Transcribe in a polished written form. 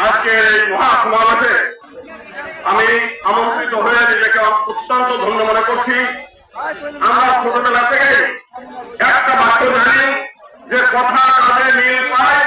আজকে এই মহাসমাবেশে আমি আমন্ত্রিত হয়ে নিজেকে অত্যন্ত ধন্য মনে করছি। আমরা ছোটবেলা থেকে একটা বাক্য জানি যে কথা কাজে মিল পায়,